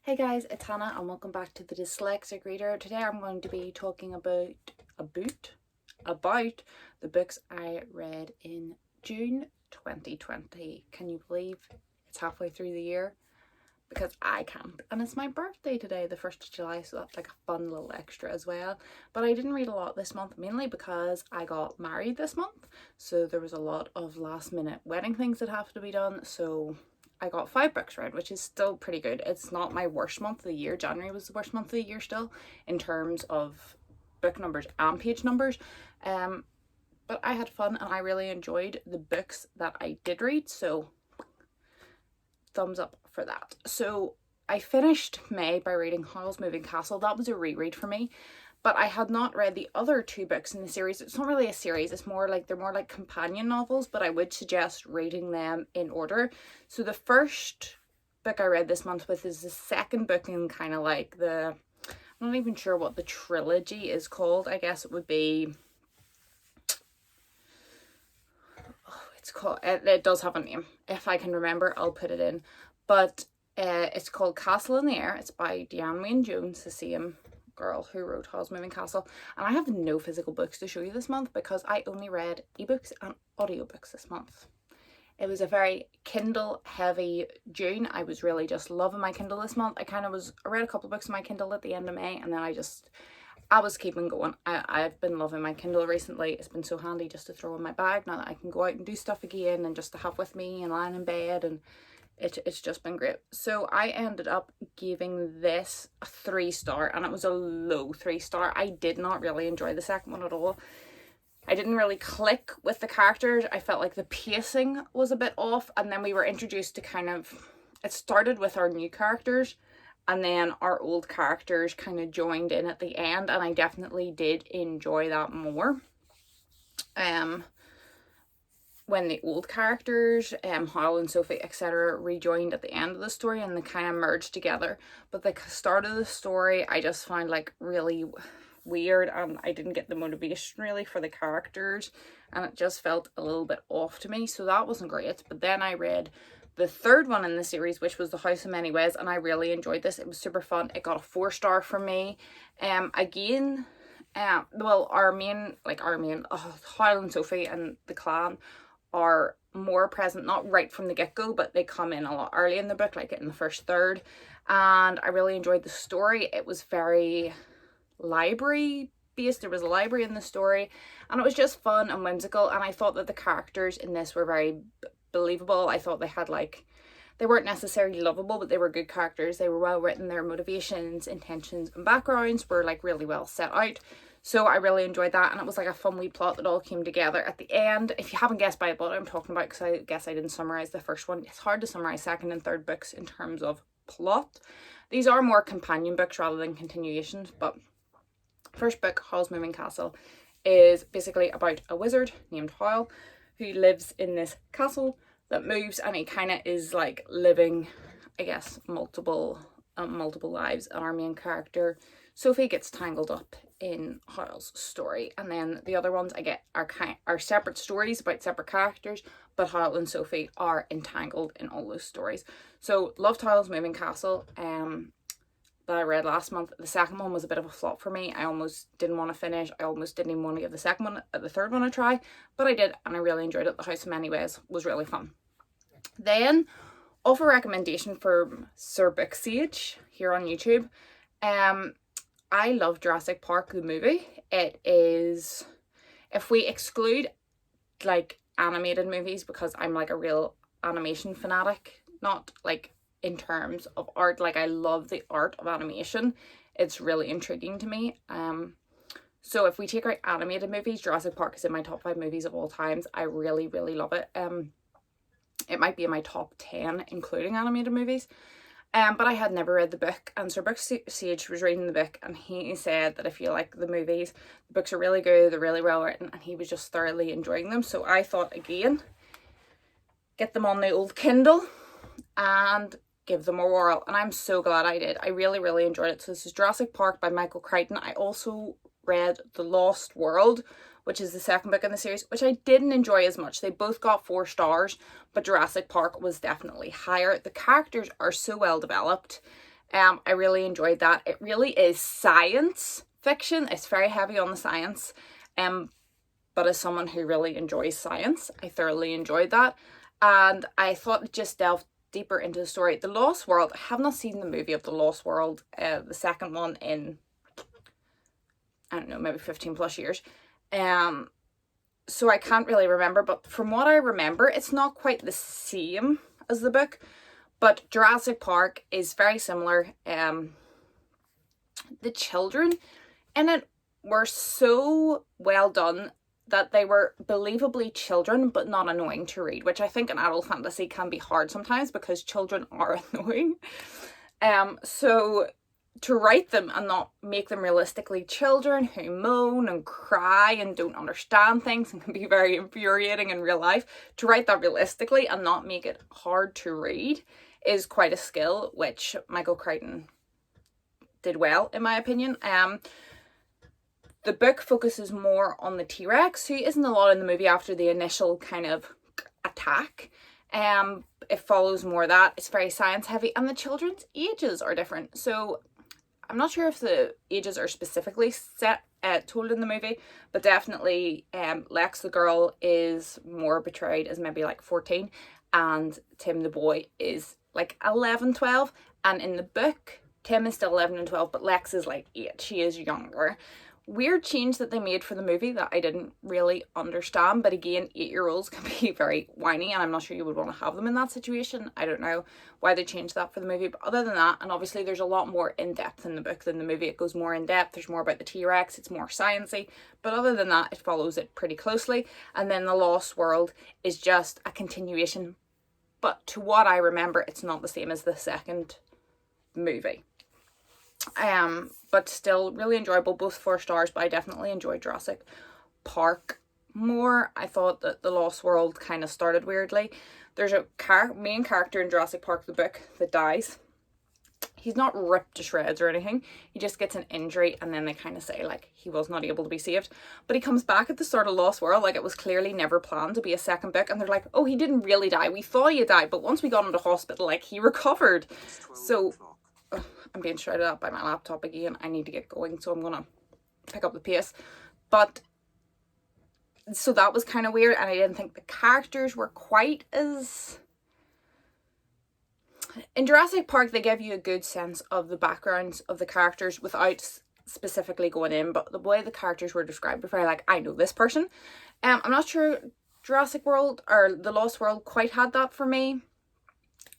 Hey guys, it's Hannah and welcome back to the Dyslexic Reader. Today I'm going to be talking about the books I read in June 2020. Can you believe it's halfway through the year? Because I can't. And it's my birthday today, the 1st of July, so that's like a fun little extra as well. But I didn't read a lot this month, mainly because I got married this month. So there was a lot of last minute wedding things that have to be done. So I got 5 books read, which is still pretty good. It's not my worst month of the year. January was the worst month of the year still in terms of book numbers and page numbers. But I had fun and I really enjoyed the books that I did read. So thumbs up for that. So I finished May by reading Howl's Moving Castle. That was a reread for me, but I had not read the other 2 books in the series. It's not really a series, it's more like they're more like companion novels, but I would suggest reading them in order. So the first book I read this month with is the second book in kind of like I'm not even sure what the trilogy is called. I guess it would be, it does have a name. If I can remember, I'll put it in. But it's called Castle in the Air. It's by Deanne Wayne Jones, the same girl who wrote Howl's Moving Castle. And I have no physical books to show you this month because I only read ebooks and audiobooks this month. It was a very Kindle heavy June. I was really just loving my Kindle this month. I read a couple of books in my Kindle at the end of May, and then I was keeping going. I've been loving my Kindle recently. It's been so handy just to throw in my bag now that I can go out and do stuff again and just to have with me and lying in bed, and it's just been great. So I ended up giving this a 3-star, and it was a low 3-star. I did not really enjoy the second one at all. I didn't really click with the characters. I felt like the pacing was a bit off, and then we were introduced to it started with our new characters and then our old characters kind of joined in at the end, and I definitely did enjoy that more. When the old characters, Howl and Sophie, etc., rejoined at the end of the story and they kind of merged together. But the start of the story I just found like really weird, and I didn't get the motivation really for the characters, and it just felt a little bit off to me, so that wasn't great. But then I read the third one in the series, which was The House in Many Ways, and I really enjoyed this. It was super fun. It got a 4-star from me. Again, well, Howl and Sophie and the clan are more present, not right from the get-go, but they come in a lot early in the book, like in the first third, and I really enjoyed the story. It was very library based. There was a library in the story, and it was just fun and whimsical, and I thought that the characters in this were very believable. I thought they weren't necessarily lovable, but they were good characters. They were well written. Their motivations, intentions, and backgrounds were like really well set out. So I really enjoyed that, and it was like a fun wee plot that all came together at the end. If you haven't guessed by what I'm talking about, because I guess I didn't summarize the first one, it's hard to summarize second and third books in terms of plot. These are more companion books rather than continuations, but first book, Howl's Moving Castle, is basically about a wizard named Howl who lives in this castle that moves, and he kind of is like living, I guess, multiple lives. And our main character Sophie gets tangled up in Howl's story, and then the other ones are separate stories about separate characters, but Howl and Sophie are entangled in all those stories. So loved Howl's Moving Castle, that I read last month. The second one was a bit of a flop for me. I almost didn't want to finish. I almost didn't even want to give the third one a try, but I did, and I really enjoyed it. The House in Many Ways was really fun. Then, off a recommendation from Sir Booksage here on YouTube, I love Jurassic Park the movie. It is, if we exclude like animated movies, because I'm like a real animation fanatic, not like in terms of art, like I love the art of animation. It's really intriguing to me. So if we take out animated movies, Jurassic Park is in my top 5 movies of all times. I really, really love it. It might be in my top 10, including animated movies. But I had never read the book, and Sir Booksage was reading the book, and he said that if you like the movies, the books are really good, they're really well written, and he was just thoroughly enjoying them. So I thought, again, get them on the old Kindle and give them a whirl, and I'm so glad I did. I really, really enjoyed it. So this is Jurassic Park by Michael Crichton. I also read The Lost World, which is the second book in the series, which I didn't enjoy as much. They both got 4 stars, but Jurassic Park was definitely higher. The characters are so well developed. I really enjoyed that. It really is science fiction. It's very heavy on the science. But as someone who really enjoys science, I thoroughly enjoyed that. And I thought it just delved deeper into the story. The Lost World, I have not seen the movie of The Lost World, the second one, in, I don't know, maybe 15 plus years. So I can't really remember, but from what I remember, it's not quite the same as the book. But Jurassic Park is very similar. The children in it were so well done that they were believably children but not annoying to read, which I think in adult fantasy can be hard sometimes because children are annoying. So to write them and not make them realistically children who moan and cry and don't understand things and can be very infuriating in real life, to write that realistically and not make it hard to read is quite a skill, which Michael Crichton did well, in my opinion. The book focuses more on the T-Rex, who isn't a lot in the movie after the initial kind of attack. It follows more of that. It's very science heavy, and the children's ages are different. So I'm not sure if the ages are specifically told in the movie, but definitely Lex the girl is more portrayed as maybe like 14, and Tim the boy is like 11, 12. And in the book, Tim is still 11 and 12, but Lex is like 8. She is younger. Weird change that they made for the movie that I didn't really understand, but again, 8-year-olds can be very whiny, and I'm not sure you would want to have them in that situation. I don't know why they changed that for the movie, but other than that, and obviously there's a lot more in depth in the book than the movie. It goes more in depth, there's more about the T-Rex, it's more sciencey, but other than that, it follows it pretty closely. And then The Lost World is just a continuation, but to what I remember, it's not the same as the second movie. But still really enjoyable, both 4 stars, but I definitely enjoyed Jurassic Park more. I thought that The Lost World kind of started weirdly. There's a main character in Jurassic Park, the book, that dies. He's not ripped to shreds or anything. He just gets an injury, and then they kind of say like he was not able to be saved. But he comes back at the start of Lost World, like it was clearly never planned to be a second book, and they're like, oh, he didn't really die. We thought he died, but once we got him to hospital, like he recovered. So I'm being shouted at by my laptop again. I need to get going, so I'm gonna pick up the pace. But so that was kind of weird, and I didn't think the characters were quite as... In Jurassic Park, they give you a good sense of the backgrounds of the characters without specifically going in, but the way the characters were described were very like, I know this person. I'm not sure Jurassic World or The Lost World quite had that for me,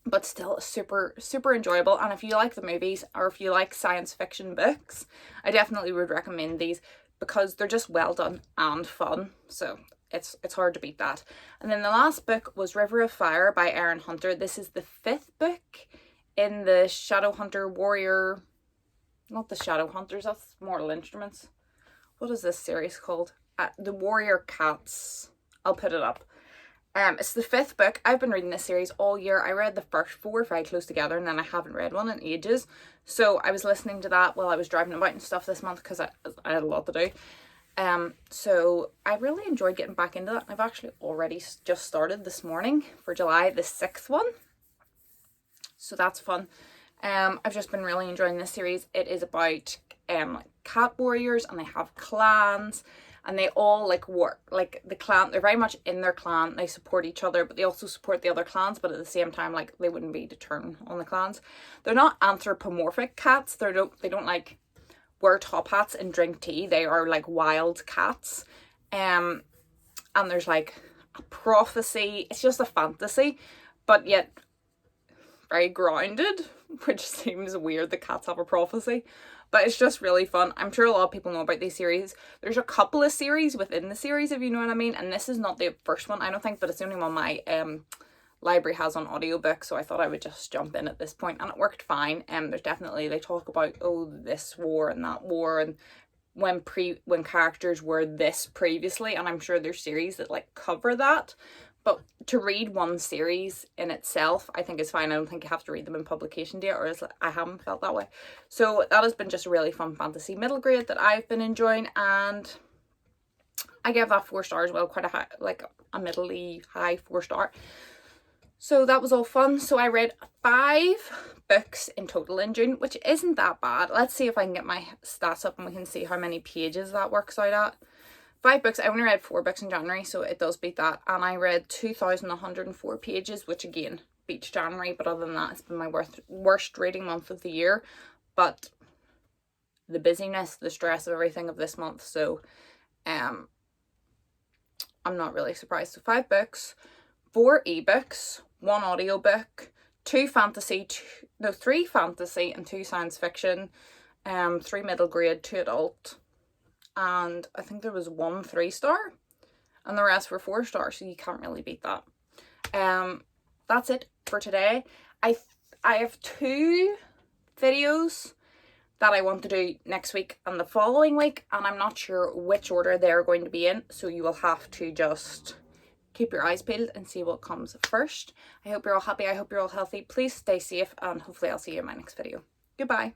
but still super, super enjoyable. And if you like the movies or if you like science fiction books, I definitely would recommend these because they're just well done and fun. So it's hard to beat that. And then the last book was River of Fire by Aaron Hunter. This is the 5th book in the Shadowhunter Warrior, not the Shadowhunters, that's Mortal Instruments. What is this series called? The Warrior Cats. I'll put it up. It's the 5th book. I've been reading this series all year. I read the first 4 very close together, and then I haven't read one in ages. So I was listening to that while I was driving about and stuff this month because I had a lot to do. So I really enjoyed getting back into that. I've actually already just started this morning for July the 6th one. So that's fun. I've just been really enjoying this series. It is about cat warriors, and they have clans. And they all like work, like the clan, they're very much in their clan. They support each other, but they also support the other clans. But at the same time, like they wouldn't be to turn on the clans. They're not anthropomorphic cats. They don't like wear top hats and drink tea. They are like wild cats. And there's like a prophecy. It's just a fantasy, but yet very grounded, which seems weird. The cats have a prophecy. But it's just really fun. I'm sure a lot of people know about these series. There's a couple of series within the series, if you know what I mean. And this is not the first one, I don't think, but it's the only one my library has on audiobook. So I thought I would just jump in at this point, and it worked fine. There's definitely, they talk about, oh, this war and that war, and when characters were this previously. And I'm sure there's series that like cover that. But to read one series in itself, I think is fine. I don't think you have to read them in publication date, or else I haven't felt that way. So that has been just a really fun fantasy middle grade that I've been enjoying, and I gave that 4 stars. Well, quite a high, like a middly high 4 star. So that was all fun. So I read 5 books in total in June, which isn't that bad. Let's see if I can get my stats up and we can see how many pages that works out at. 5 books. I only read 4 books in January, so it does beat that. And I read 2,104 pages, which again beats January. But other than that, it's been my worst reading month of the year. But the busyness, the stress of everything of this month. So I'm not really surprised. So 5 books, 4 ebooks, 1 audiobook, 3 fantasy and 2 science fiction, 3 middle grade, 2 adult, and I think there was 1 3-star, and the rest were 4 stars, so you can't really beat that. That's it for today. I have 2 videos that I want to do next week and the following week, and I'm not sure which order they're going to be in, so you will have to just keep your eyes peeled and see what comes first. I hope you're all happy. I hope you're all healthy. Please stay safe, and hopefully I'll see you in my next video. Goodbye.